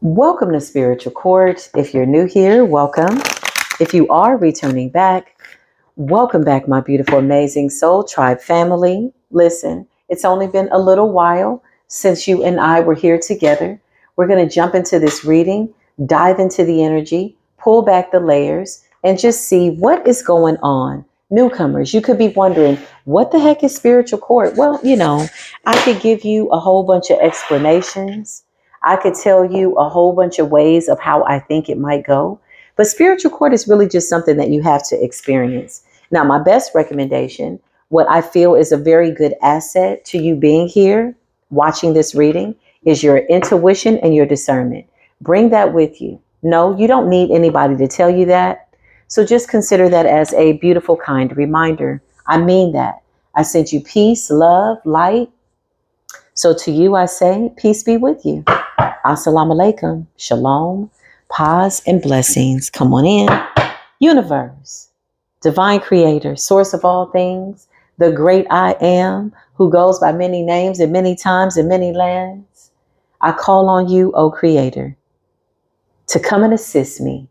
Welcome to Spiritual Court. If you're new here, welcome. If you are returning back, welcome back, my beautiful, amazing Soul Tribe family. Listen, it's only been a little while since you and I were here together. We're going to jump into this reading, dive into the energy, pull back the layers, and just see what is going on. Newcomers, you could be wondering, what the heck is Spiritual Court? Well, I could give you a whole bunch of explanations. I could tell you a whole bunch of ways of how I think it might go. But spiritual court is really just something that you have to experience. Now, my best recommendation, what I feel is a very good asset to you being here, watching this reading, is your intuition and your discernment. Bring that with you. No, you don't need anybody to tell you that. So just consider that as a beautiful, kind reminder. I mean that. I sent you peace, love, light. So to you, I say, peace be with you. Assalamu alaikum, shalom, paz, and blessings. Come on in. Universe, divine creator, source of all things, the great I am, who goes by many names and many times in many lands. I call on you, O Creator, to come and assist me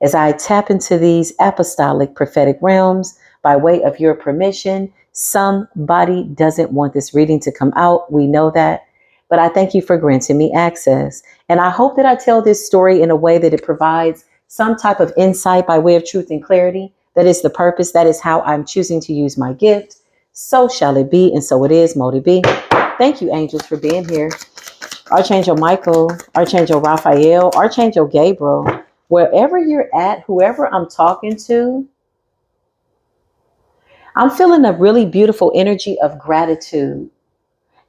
as I tap into these apostolic prophetic realms by way of your permission. Somebody doesn't want this reading to come out. We know that. But I thank you for granting me access. And I hope that I tell this story in a way that it provides some type of insight by way of truth and clarity. That is the purpose. That is how I'm choosing to use my gift. So shall it be, and so it is. Mote it be. Thank you, angels, for being here. Archangel Michael, Archangel Raphael, Archangel Gabriel, wherever you're at, whoever I'm talking to, I'm feeling a really beautiful energy of gratitude.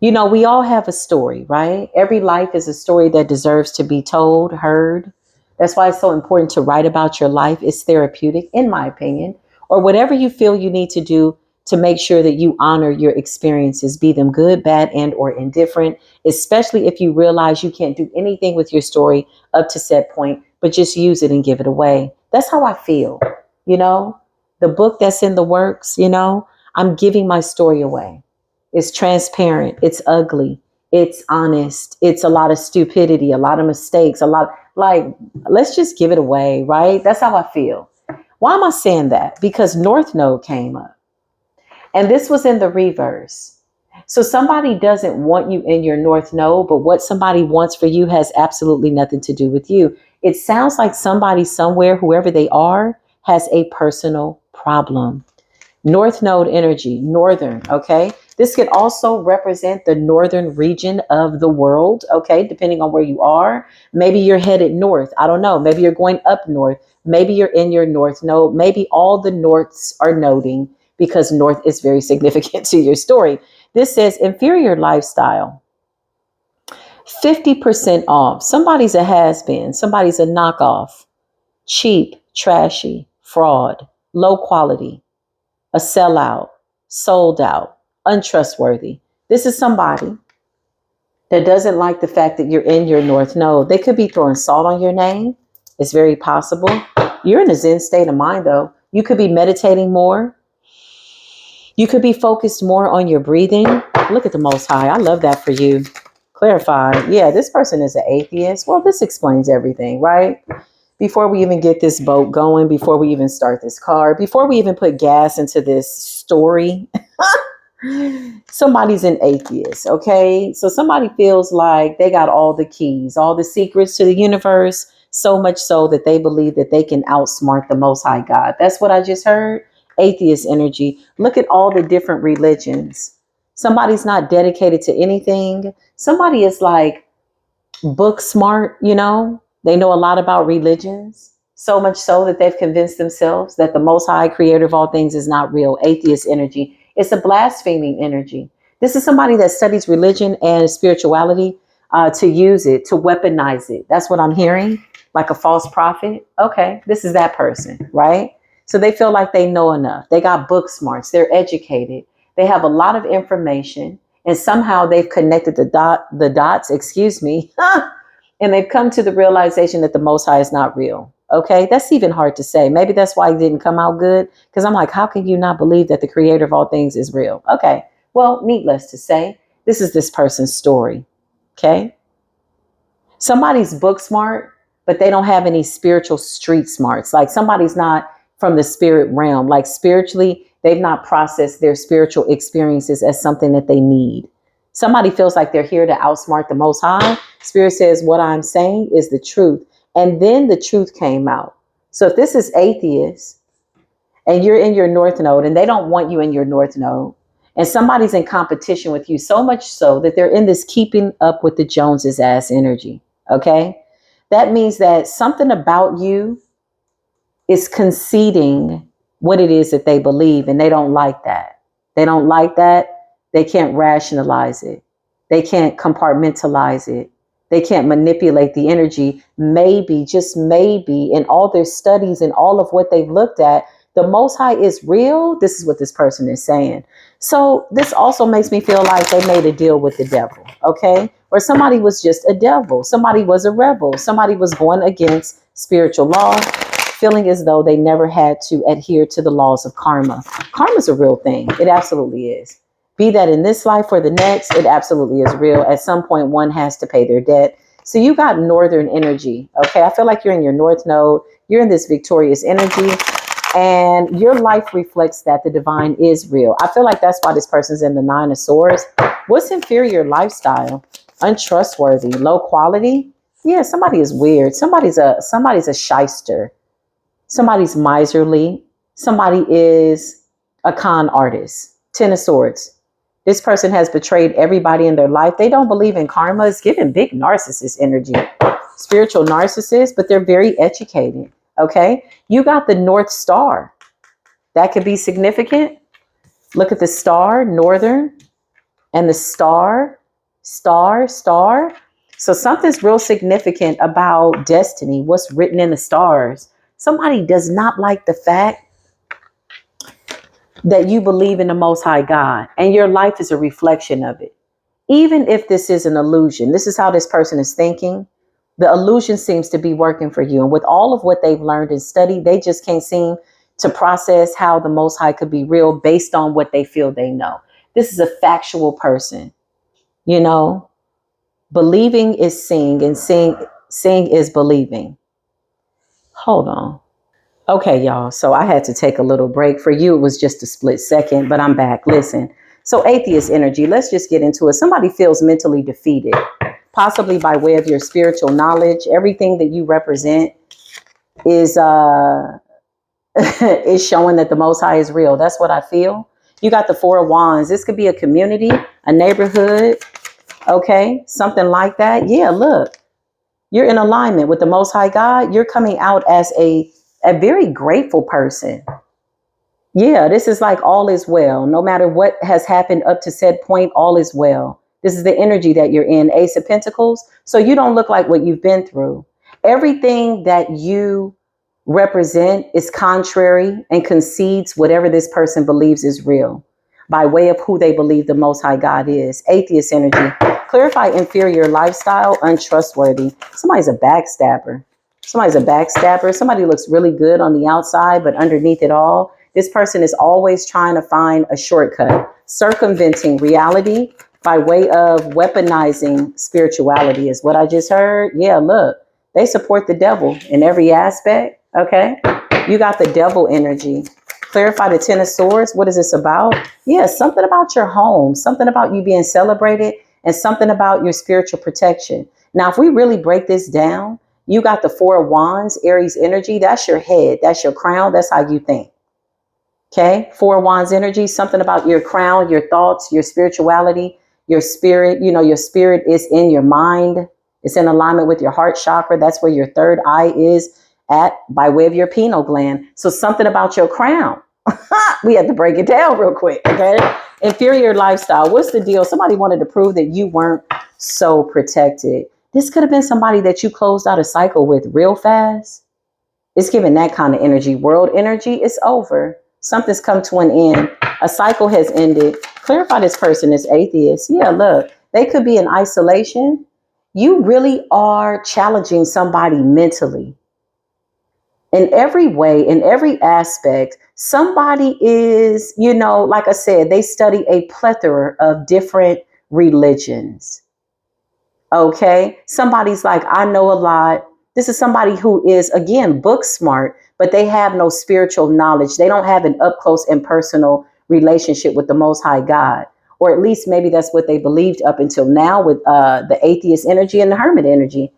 We all have a story, right? Every life is a story that deserves to be told, heard. That's why it's so important to write about your life. It's therapeutic, in my opinion, or whatever you feel you need to do to make sure that you honor your experiences, be them good, bad, and or indifferent, especially if you realize you can't do anything with your story up to set point, but just use it and give it away. That's how I feel. The book that's in the works, I'm giving my story away. It's transparent. It's ugly. It's honest. It's a lot of stupidity, a lot of mistakes, let's just give it away, right? That's how I feel. Why am I saying that? Because North Node came up and this was in the reverse. So somebody doesn't want you in your North Node, but what somebody wants for you has absolutely nothing to do with you. It sounds like somebody somewhere, whoever they are, has a personal problem. North Node energy, northern, okay? This could also represent the northern region of the world, okay? Depending on where you are. Maybe you're headed north. I don't know. Maybe you're going up north. Maybe you're in your North Node. Maybe all the Norths are noting because North is very significant to your story. This says inferior lifestyle. 50% off. Somebody's a has-been. Somebody's a knockoff. Cheap, trashy, fraud, low quality. A sellout, sold out, untrustworthy. This is somebody that doesn't like the fact that you're in your North Node. They could be throwing salt on your name. It's very possible. You're in a Zen state of mind, though. You could be meditating more. You could be focused more on your breathing. Look at the Most High. I love that for you. Clarify. Yeah, this person is an atheist. Well, this explains everything, right? Before we even get this boat going, before we even start this car, before we even put gas into this story, somebody's an atheist, okay? So somebody feels like they got all the keys, all the secrets to the universe, so much so that they believe that they can outsmart the Most High God. That's what I just heard. Atheist energy. Look at all the different religions. Somebody's not dedicated to anything. Somebody is like book smart, They know a lot about religions, so much so that they've convinced themselves that the Most High creator of all things is not real. Atheist energy. It's a blaspheming energy. This is somebody that studies religion and spirituality to use it, to weaponize it. That's what I'm hearing, like a false prophet. Okay, this is that person, right? So they feel like they know enough. They got book smarts. They're educated. They have a lot of information, and somehow they've connected the dots, and they've come to the realization that the Most High is not real. Okay, that's even hard to say. Maybe that's why it didn't come out good. Because I'm like, how can you not believe that the creator of all things is real? Okay, well, needless to say, this is this person's story. Okay, Somebody's book smart, but they don't have any spiritual street smarts. Like somebody's not from the spirit realm. Like spiritually, they've not processed their spiritual experiences as something that they need. Somebody feels like they're here to outsmart the Most High. Spirit says, what I'm saying is the truth. And then the truth came out. So if this is atheist and you're in your north node and they don't want you in your north node, and somebody's in competition with you so much so that they're in this keeping up with the Joneses ass energy. Okay. That means that something about you is conceding what it is that they believe, and they don't like that. They don't like that. They can't rationalize it. They can't compartmentalize it. They can't manipulate the energy. Maybe, just maybe, in all their studies and all of what they've looked at, the Most High is real. This is what this person is saying. So this also makes me feel like they made a deal with the devil, okay? Or somebody was just a devil. Somebody was a rebel. Somebody was going against spiritual law, feeling as though they never had to adhere to the laws of karma. Karma is a real thing. It absolutely is. Be that in this life or the next, it absolutely is real. At some point, one has to pay their debt. So you got northern energy, okay? I feel like you're in your north node. You're in this victorious energy. And your life reflects that the divine is real. I feel like that's why this person's in the 9 of Swords. What's inferior lifestyle? Untrustworthy, low quality. Yeah, somebody is weird. Somebody's a shyster. Somebody's miserly. Somebody is a con artist. 10 of Swords. This person has betrayed everybody in their life. They don't believe in karma. It's giving big narcissist energy. Spiritual narcissists, but they're very educated. Okay, you got the North Star. That could be significant. Look at the star, northern, and the star. So something's real significant about destiny, what's written in the stars. Somebody does not like the fact that you believe in the Most High God, and your life is a reflection of it. Even if this is an illusion, this is how this person is thinking. The illusion seems to be working for you. And with all of what they've learned and studied, they just can't seem to process how the Most High could be real based on what they feel they know. This is a factual person. You know, believing is seeing, and seeing is believing. Hold on. Okay, y'all. So I had to take a little break. For you, it was just a split second, but I'm back. Listen. So atheist energy, let's just get into it. Somebody feels mentally defeated, possibly by way of your spiritual knowledge. Everything that you represent is is showing that the Most High is real. That's what I feel. You got the 4 of Wands. This could be a community, a neighborhood, okay? Something like that. Yeah, look. You're in alignment with the Most High God. You're coming out as a very grateful person. Yeah, this is like all is well. No matter what has happened up to said point, all is well. This is the energy that you're in. Ace of Pentacles. So you don't look like what you've been through. Everything that you represent is contrary and concedes whatever this person believes is real by way of who they believe the Most High God is. Atheist energy. Clarify inferior lifestyle, untrustworthy. Somebody's a backstabber. Somebody's a backstabber. Somebody looks really good on the outside, but underneath it all, this person is always trying to find a shortcut, circumventing reality by way of weaponizing spirituality is what I just heard. Yeah, look, they support the devil in every aspect. Okay, you got the devil energy. Clarify the 10 of Swords. What is this about? Yeah, something about your home, something about you being celebrated, and something about your spiritual protection. Now, if we really break this down, you got the 4 of Wands, Aries energy. That's your head. That's your crown. That's how you think. Okay. 4 of Wands energy, something about your crown, your thoughts, your spirituality, your spirit. You know, your spirit is in your mind. It's in alignment with your heart chakra. That's where your third eye is at by way of your pineal gland. So something about your crown. We have to break it down real quick. Okay. Inferior lifestyle. What's the deal? Somebody wanted to prove that you weren't so protected. This could have been somebody that you closed out a cycle with real fast. It's giving that kind of energy. World energy is over. Something's come to an end. A cycle has ended. Clarify this person is atheist. Yeah, look, they could be in isolation. You really are challenging somebody mentally. In every way, in every aspect, somebody is, you know, like I said, they study a plethora of different religions. Okay. Somebody's like, I know a lot. This is somebody who is, again, book smart, but they have no spiritual knowledge. They don't have an up close and personal relationship with the Most High God. Or at least maybe that's what they believed up until now with the atheist energy and the hermit energy.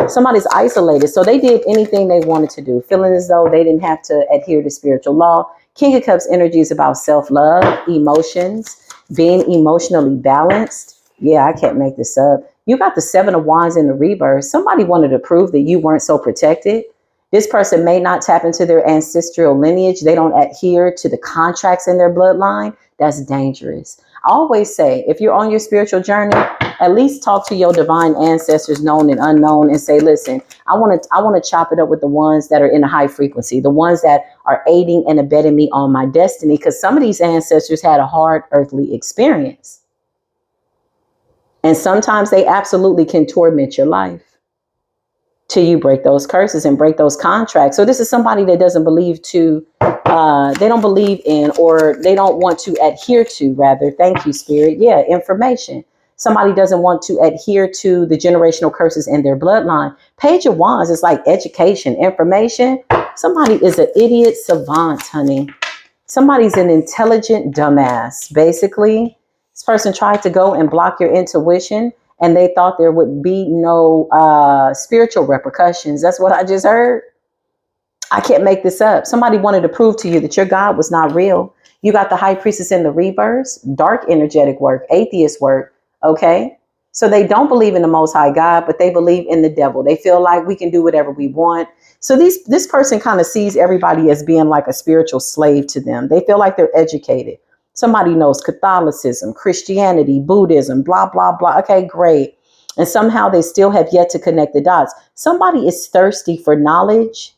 Somebody's isolated. So they did anything they wanted to do, feeling as though they didn't have to adhere to spiritual law. King of Cups energy is about self-love, emotions, being emotionally balanced. Yeah, I can't make this up. You got the Seven of Wands in the reverse. Somebody wanted to prove that you weren't so protected. This person may not tap into their ancestral lineage. They don't adhere to the contracts in their bloodline. That's dangerous. I always say, if you're on your spiritual journey, at least talk to your divine ancestors, known and unknown, and say, listen, I want to chop it up with the ones that are in a high frequency, the ones that are aiding and abetting me on my destiny, because some of these ancestors had a hard earthly experience. And sometimes they absolutely can torment your life till you break those curses and break those contracts. So this is somebody that doesn't believe they don't believe in, or they don't want to adhere to, rather, thank you, Spirit. Yeah, information. Somebody doesn't want to adhere to the generational curses in their bloodline. Page of Wands is like education, information. Somebody is an idiot savant, honey. Somebody's an intelligent dumbass. Basically, this person tried to go and block your intuition, and they thought there would be no spiritual repercussions. That's what I just heard. I can't make this up. Somebody wanted to prove to you that your God was not real. You got the High Priestess in the reverse, dark energetic work, atheist work. Okay. So they don't believe in the Most High God, but they believe in the devil. They feel like we can do whatever we want. So this person kind of sees everybody as being like a spiritual slave to them. They feel like they're educated. Somebody knows Catholicism, Christianity, Buddhism, blah, blah, blah. Okay, great. And somehow they still have yet to connect the dots. Somebody is thirsty for knowledge,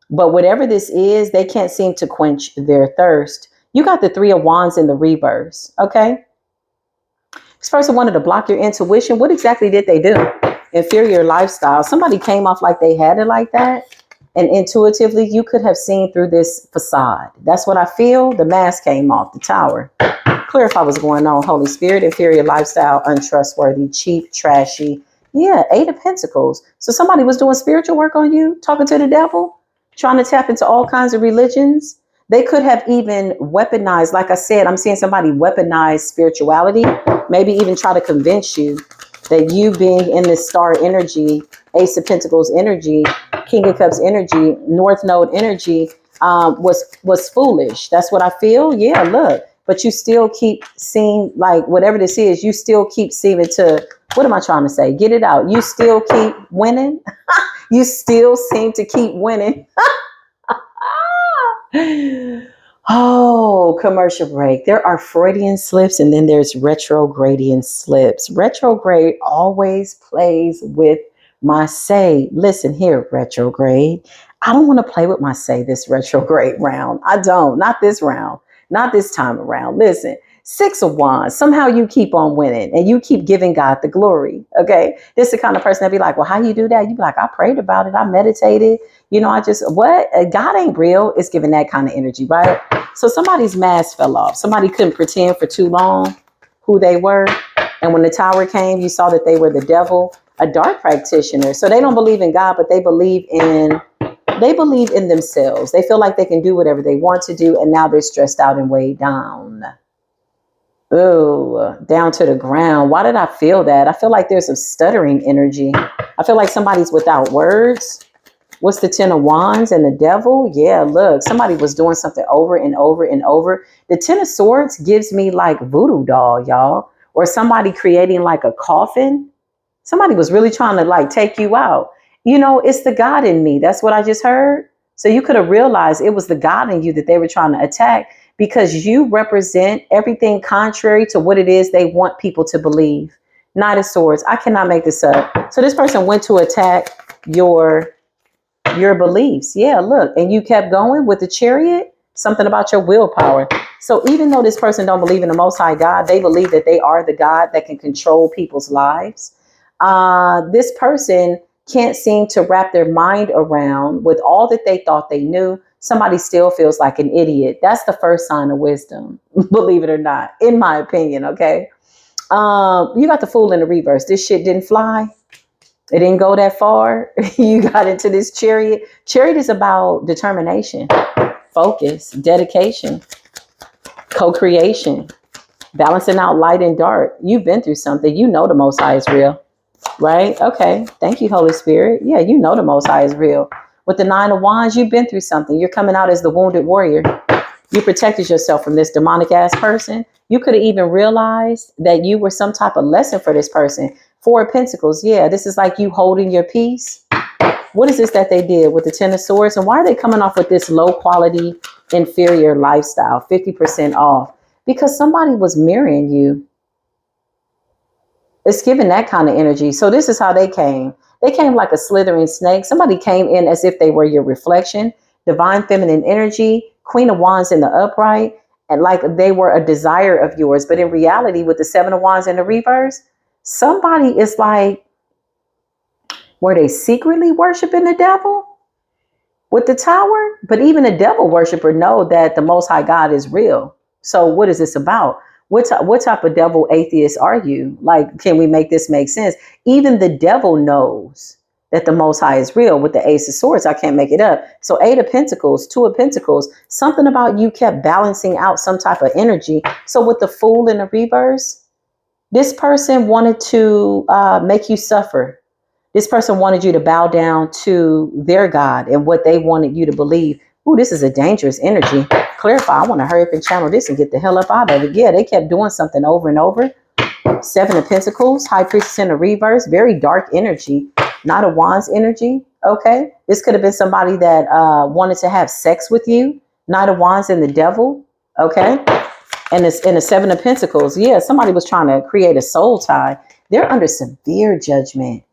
but whatever this is, they can't seem to quench their thirst. You got the Three of Wands in the reverse. Okay. This person wanted to block your intuition. What exactly did they do? Inferior lifestyle. Somebody came off like they had it like that. And intuitively, you could have seen through this facade. That's what I feel. The mask came off, the tower. Clarify what's going on. Holy Spirit, inferior lifestyle, untrustworthy, cheap, trashy. Yeah, Eight of Pentacles. So somebody was doing spiritual work on you, talking to the devil, trying to tap into all kinds of religions. They could have even weaponized, like I said, I'm seeing somebody weaponize spirituality, maybe even try to convince you that you being in this star energy, Ace of Pentacles energy, King of Cups energy, North Node energy, was foolish. That's what I feel. Yeah, look, but you still keep seeing, like, whatever this is, you still keep seeming to, what am I trying to say? Get it out. You still keep winning. You still seem to keep winning. Oh, commercial break. There are Freudian slips, and then there's retrogradian slips. Retrograde always plays with my say. Listen here, retrograde. I don't want to play with my say this retrograde round. I don't. Not this round. Not this time around. Listen, Six of Wands. Somehow you keep on winning and you keep giving God the glory. Okay. This is the kind of person that be like, well, how you do that? You be like, I prayed about it. I meditated. You know, I just, what? God ain't real. It's giving that kind of energy, right? So somebody's mask fell off. Somebody couldn't pretend for too long who they were. And when the tower came, you saw that they were the devil, a dark practitioner. So they don't believe in God, but they believe in themselves. They feel like they can do whatever they want to do. And now they're stressed out and weighed down. Oh, down to the ground. Why did I feel that? I feel like there's some stuttering energy. I feel like somebody's without words. What's the Ten of Wands and the devil? Yeah, look, somebody was doing something over and over and over. The Ten of Swords gives me like voodoo doll, y'all. Or somebody creating like a coffin. Somebody was really trying to like take you out. You know, it's the God in me. That's what I just heard. So you could have realized it was the God in you that they were trying to attack, because you represent everything contrary to what it is they want people to believe. Knight of Swords. I cannot make this up. So this person went to attack your beliefs. Yeah, look. And you kept going with the Chariot. Something about your willpower. So even though this person don't believe in the Most High God, they believe that they are the God that can control people's lives. This person can't seem to wrap their mind around, with all that they thought they knew, somebody still feels like an idiot. That's the first sign of wisdom, believe it or not, in my opinion. Okay. You got the Fool in the reverse. This shit didn't fly. It didn't go that far. You got into this Chariot. Chariot is about determination, focus, dedication, co-creation, balancing out light and dark. You've been through something. You know the Most High is real, right? Okay. Thank you, Holy Spirit. Yeah, you know the Most High is real. With the Nine of Wands, you've been through something. You're coming out as the wounded warrior. You protected yourself from this demonic ass person. You could have even realized that you were some type of lesson for this person. Four of Pentacles. Yeah, this is like you holding your peace. What is this that they did with the Ten of Swords? And why are they coming off with this low quality, inferior lifestyle, 50% off? Because somebody was mirroring you. It's giving that kind of energy. So this is how they came. They came like a slithering snake. Somebody came in as if they were your reflection. Divine feminine energy, Queen of Wands in the upright, and like they were a desire of yours. But in reality, with the Seven of Wands in the reverse, somebody is like, were they secretly worshiping the devil with the Tower? But even a devil worshiper know that the Most High God is real. So what is this about? What type of devil atheist are you? Like, can we make this make sense? Even the devil knows that the Most High is real. With the Ace of Swords, I can't make it up. So Eight of Pentacles, Two of Pentacles, something about you kept balancing out some type of energy. So with the Fool in the reverse, this person wanted to make you suffer. This person wanted you to bow down to their God and what they wanted you to believe. Ooh, this is a dangerous energy. Clarify, I want to hurry up and channel this and get the hell up out of it. Yeah, they kept doing something over and over. Seven of Pentacles, High Priestess in the reverse, very dark energy. Not a Wands energy, okay? This could have been somebody that wanted to have sex with you. Knight of Wands and the Devil, okay? And it's in the Seven of Pentacles. Yeah, somebody was trying to create a soul tie. They're under severe judgment.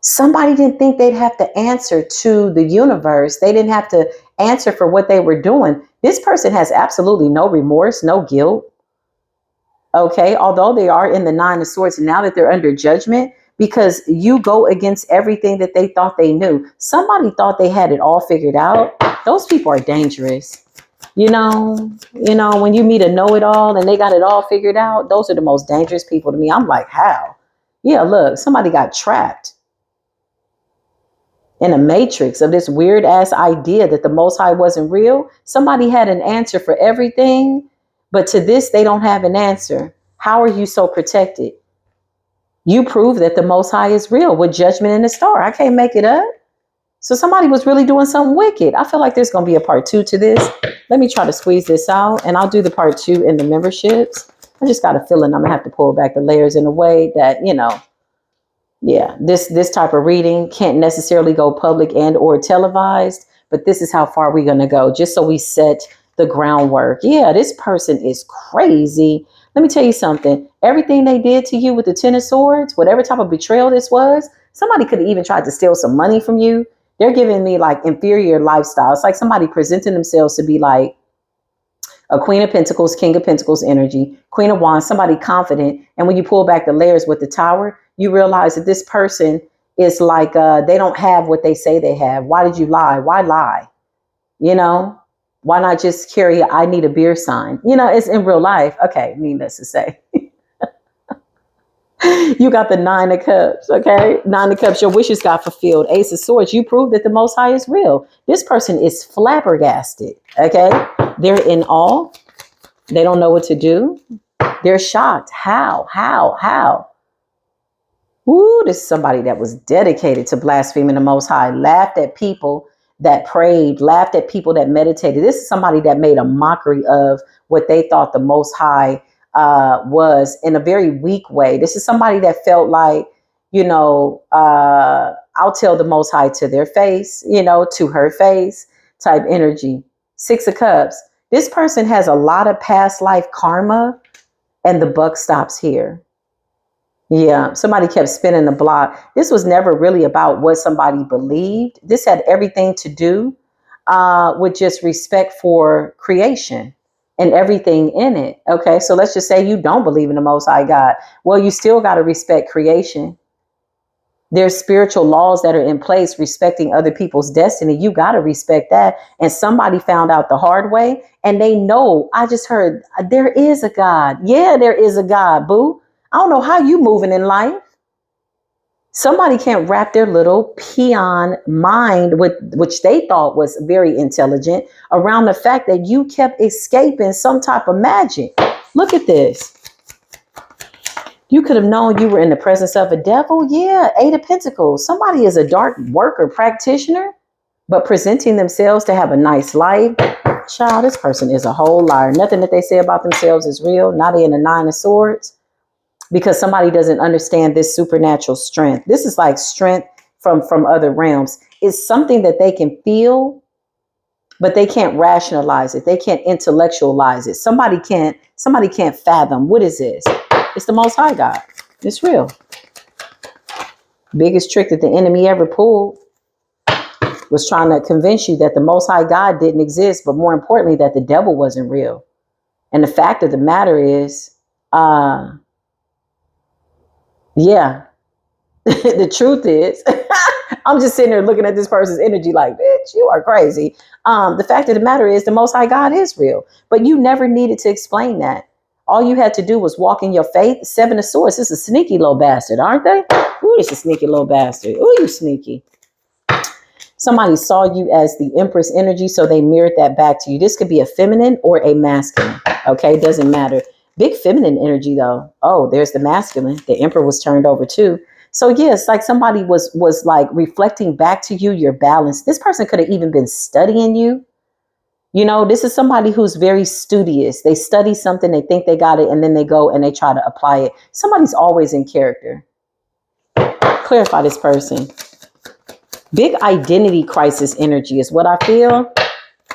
Somebody didn't think they'd have to answer to the universe. They didn't have to answer for what they were doing. This person has absolutely no remorse, no guilt. Okay, although they are in the Nine of Swords, now that they're under judgment, because you go against everything that they thought they knew. Somebody thought they had it all figured out. Those people are dangerous. You know, when you meet a know-it-all and they got it all figured out, those are the most dangerous people to me. I'm like, how? Yeah, look, somebody got trapped in a matrix of this weird ass idea that the Most High wasn't real. Somebody had an answer for everything, but to this, they don't have an answer. How are you so protected? You prove that the Most High is real with judgment in the star. I can't make it up. So somebody was really doing something wicked. I feel like there's going to be a part 2 to this. Let me try to squeeze this out, and I'll do the part 2 in the memberships. I just got a feeling I'm going to have to pull back the layers in a way that, yeah, this type of reading can't necessarily go public and or televised, but this is how far we're going to go, just so we set the groundwork. Yeah, this person is crazy. Let me tell you something. Everything they did to you with the Ten of Swords, whatever type of betrayal this was, somebody could have even tried to steal some money from you. They're giving me like inferior lifestyle. It's like somebody presenting themselves to be like a Queen of Pentacles, King of Pentacles energy, Queen of Wands, somebody confident. And when you pull back the layers with the Tower, you realize that this person is like, they don't have what they say they have. Why did you lie? Why lie? Why not just carry I need a beer sign? It's in real life. Okay, needless to say. You got the Nine of Cups, okay? Nine of Cups, your wishes got fulfilled. Ace of Swords, you proved that the Most High is real. This person is flabbergasted, okay? They're in awe. They don't know what to do. They're shocked. How? Ooh, this is somebody that was dedicated to blaspheming the Most High, laughed at people that prayed, laughed at people that meditated. This is somebody that made a mockery of what they thought the Most High was in a very weak way. This is somebody that felt like, I'll tell the Most High to their face, to her face type energy. Six of Cups. This person has a lot of past life karma, and the buck stops here. Yeah, somebody kept spinning the block. This was never really about what somebody believed. This had everything to do with just respect for creation and everything in it. Okay, so let's just say you don't believe in the Most High God. Well, you still got to respect creation. There's spiritual laws that are in place respecting other people's destiny. You got to respect that. And somebody found out the hard way and they know. I just heard there is a God. Yeah, there is a God, boo. I don't know how you moving in life. Somebody can't wrap their little peon mind, with which they thought was very intelligent, around the fact that you kept escaping some type of magic. Look at this. You could have known you were in the presence of a devil. Yeah, Eight of Pentacles. Somebody is a dark worker, practitioner, but presenting themselves to have a nice life. Child, this person is a whole liar. Nothing that they say about themselves is real. Not in the Nine of Swords. Because somebody doesn't understand this supernatural strength. This is like strength from other realms. It's something that they can feel, but they can't rationalize it. They can't intellectualize it. Somebody can't fathom. What is this? It's the Most High God. It's real. Biggest trick that the enemy ever pulled was trying to convince you that the Most High God didn't exist, but more importantly, that the devil wasn't real. And the fact of the matter is, yeah, the truth is, I'm just sitting there looking at this person's energy like, bitch, you are crazy. The fact of the matter is the Most High God is real, but you never needed to explain that. All you had to do was walk in your faith. Seven of Swords. This is a sneaky little bastard, aren't they? Ooh, it's a sneaky little bastard. Ooh, you sneaky. Somebody saw you as the Empress energy, so they mirrored that back to you. This could be a feminine or a masculine. Okay, doesn't matter. Big feminine energy though. Oh, there's the masculine. The Emperor was turned over too. So yeah, it's like somebody was like reflecting back to you your balance. This person could have even been studying you. You know, this is somebody who's very studious. They study something, they think they got it, and then they go and they try to apply it. Somebody's always in character. Clarify this person. Big identity crisis energy is what I feel.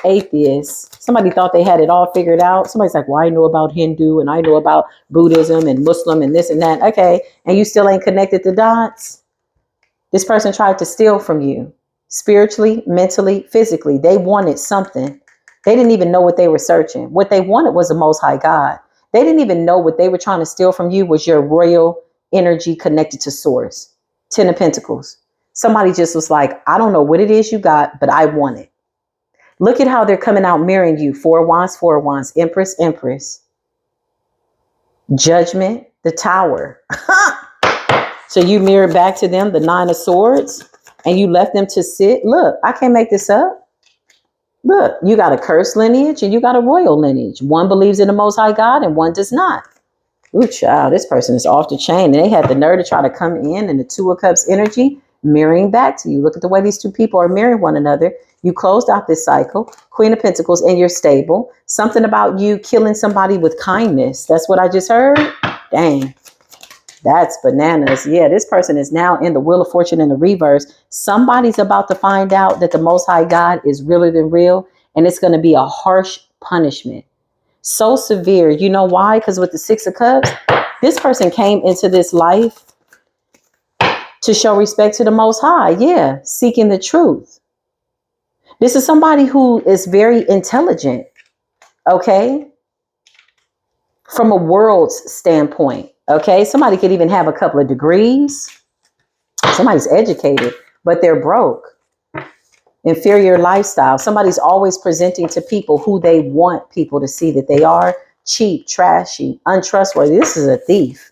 Atheist. Somebody thought they had it all figured out. Somebody's like, well, I know about Hindu and I know about Buddhism and Muslim and this and that. Okay. And you still ain't connected the dots. This person tried to steal from you spiritually, mentally, physically. They wanted something. They didn't even know what they were searching. What they wanted was the Most High God. They didn't even know what they were trying to steal from you was your royal energy connected to source. Ten of Pentacles. Somebody just was like, I don't know what it is you got, but I want it. Look at how they're coming out mirroring you. Four Wands, Empress, Empress. Judgment, the Tower. So you mirror back to them the Nine of Swords and you left them to sit. Look, I can't make this up. Look, you got a cursed lineage and you got a royal lineage. One believes in the Most High God and one does not. Ooh, child, this person is off the chain. And they had the nerve to try to come in and the Two of Cups energy mirroring back to you. Look at the way these two people are mirroring one another. You closed out this cycle. Queen of Pentacles and you're stable. Something about you killing somebody with kindness. That's what I just heard. Dang. That's bananas. Yeah, this person is now in the Wheel of Fortune in the reverse. Somebody's about to find out that the Most High God is realer than real. And it's going to be a harsh punishment. So severe. You know why? Because with the Six of Cups, this person came into this life to show respect to the Most High. Yeah, seeking the truth. This is somebody who is very intelligent. Okay. From a world's standpoint. Okay. Somebody could even have a couple of degrees. Somebody's educated, but they're broke. Inferior lifestyle. Somebody's always presenting to people who they want people to see that they are. Cheap, trashy, untrustworthy. This is a thief.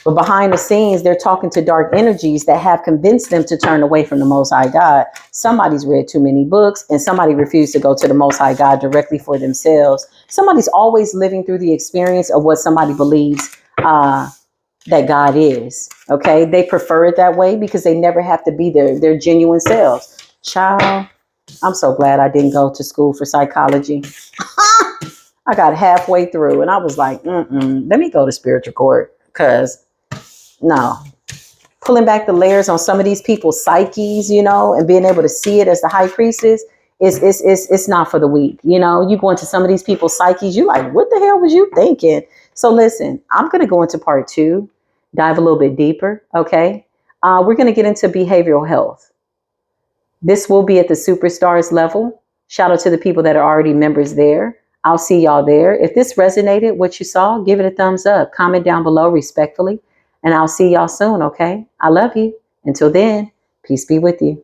But behind the scenes, they're talking to dark energies that have convinced them to turn away from the Most High God. Somebody's read too many books and somebody refused to go to the Most High God directly for themselves. Somebody's always living through the experience of what somebody believes that God is. Okay. They prefer it that way because they never have to be their genuine selves. Child, I'm so glad I didn't go to school for psychology. I got halfway through and I was like, let me go to spiritual court because no. Pulling back the layers on some of these people's psyches, you know, and being able to see it as the high priestess it's not for the weak. You know, you go into some of these people's psyches, you like, what the hell was you thinking? So listen, I'm going to go into part 2, dive a little bit deeper. Okay. We're going to get into behavioral health. This will be at the superstars level. Shout out to the people that are already members there. I'll see y'all there. If this resonated, what you saw, give it a thumbs up. Comment down below respectfully. And I'll see y'all soon, okay? I love you. Until then, peace be with you.